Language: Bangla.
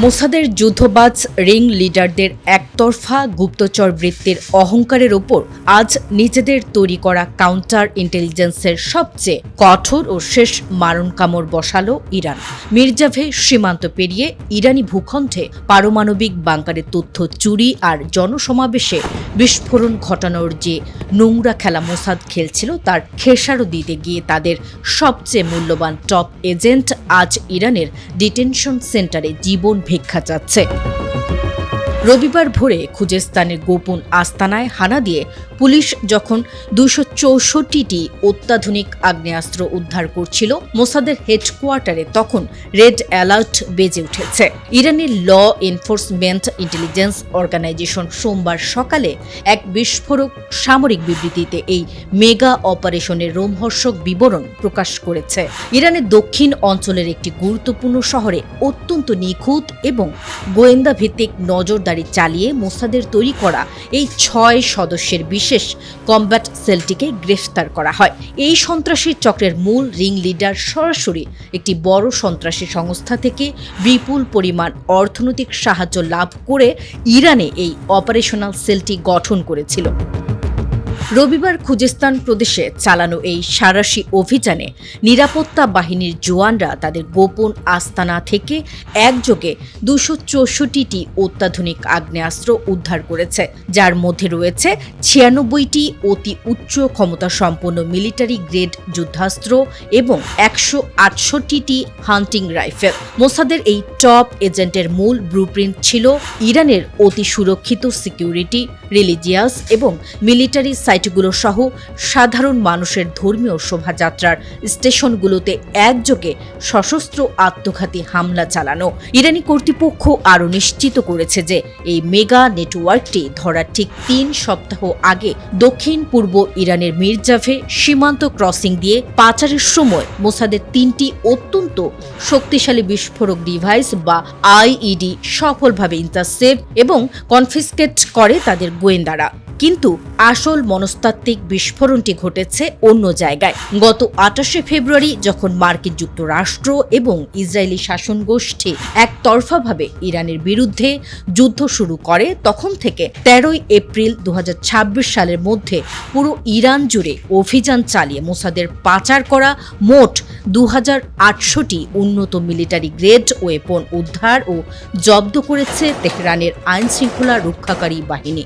মোসাদের যুদ্ধবাজ রিং লিডারদের একতরফা গুপ্তচর বৃত্তির অহংকারের ওপর আজ নিজেদের তৈরি করা কাউন্টার ইন্টেলিজেন্সের সবচেয়ে কঠোর ও শেষ মারণ কামড় বসালো ইরান। মির্জাভে সীমান্ত পেরিয়ে ইরানি ভূখণ্ডে পারমাণবিক বাংকারের তথ্য চুরি আর জনসমাবেশে বিস্ফোরণ ঘটানোর যে নোংরা খেলা মোসাদ খেলছিল তার খেসারত দিতে গিয়ে তাদের সবচেয়ে মূল্যবান টপ এজেন্ট আজ ইরানের ডিটেনশন সেন্টারে জীবন ভিক্ষা চাচ্ছে। রবিবার ভোরে খুজেস্তানের গোপন আস্তানায় হানা দিয়ে পুলিশ যখন 264টি অত্যাধুনিক আগ্নেয়াস্ত্র উদ্ধার করছিল মোসাদের হেডকোয়ার্টারে, তখন রেড অ্যালার্ট বেজে উঠেছে। ইরানের ল এনফোর্সমেন্ট ইন্টেলিজেন্স অর্গানাইজেশন সোমবার সকালে এক বিস্ফোরক সামরিক বিবৃতিতে এই মেগা অপারেশনের রোমহর্ষক বিবরণ প্রকাশ করেছে। ইরানের দক্ষিণ অঞ্চলের একটি গুরুত্বপূর্ণ শহরে অত্যন্ত নিখুঁত এবং গোয়েন্দা ভিত্তিক নজরদারি চালিয়ে মোসাদের তৈরি করা এই 6 সদস্যের বিশেষ কমব্যাট সেলটিকে গ্রেফতার করা হয়। এই সন্ত্রাসী চক্রের মূল রিং লিডার সরাসরি একটি বড় সন্ত্রাসী সংস্থা থেকে বিপুল পরিমাণ অর্থনৈতিক সাহায্য লাভ করে ইরানে এই অপারেশনাল সেলটি গঠন করেছিল। রবিবার খুজেস্তান প্রদেশে চালানো এই সাঁড়াশি অভিযানে নিরাপত্তা বাহিনীর জওয়ানরা তাদের গোপন আস্তানা থেকে একযোগে 264টি অত্যাধুনিক আগ্নেয়াস্ত্র উদ্ধার করেছে, যার মধ্যে রয়েছে 96টি অতি উচ্চ ক্ষমতা সম্পন্ন মিলিটারি গ্রেড যুদ্ধাস্ত্র এবং 168টি হান্টিং রাইফেল। মোসাদের এই টপ এজেন্টের মূল ব্লুপ্রিন্ট ছিল ইরানের অতি সুরক্ষিত সিকিউরিটি, রিলিজিয়াস এবং মিলিটারি সাইটগুলো সহ সাধারণ মানুষের ধর্মীয় শোভাযাত্রার স্টেশনগুলোতে একযোগে সশস্ত্র আত্মঘাতী হামলা চালানো। ইরানি কর্তৃপক্ষ আরও নিশ্চিত করেছে যে এই মেগা নেটওয়ার্কটি ধরার ঠিক 3 সপ্তাহ আগে দক্ষিণ পূর্ব ইরানের মির্জাভে সীমান্ত ক্রসিং দিয়ে পাচারের সময় মোসাদের 3টি অত্যন্ত শক্তিশালী বিস্ফোরক ডিভাইস বা আইইডি সফলভাবে ইন্টারসেপ্ট এবং কনফিসকেট করে তাদের গোয়েন্দারা। কিন্তু আসল মনস্তাত্ত্বিক বিস্ফোরণটি ঘটেছে অন্য জায়গায়। গত 28শে ফেব্রুয়ারি যখন মার্কিন যুক্তরাষ্ট্র এবং ইসরায়েলি শাসন গোষ্ঠী একতরফাভাবে ইরানের বিরুদ্ধে যুদ্ধ শুরু করে, তখন থেকে 13ই এপ্রিল 2026 সালের মধ্যে পুরো ইরান জুড়ে অভিযান চালিয়ে মোসাদের পাচার করা মোট 2800টি উন্নত মিলিটারি গ্রেড ওয়েপন উদ্ধার ও জব্দ করেছে তেহরানের আইনশৃঙ্খলা রক্ষাকারী বাহিনী।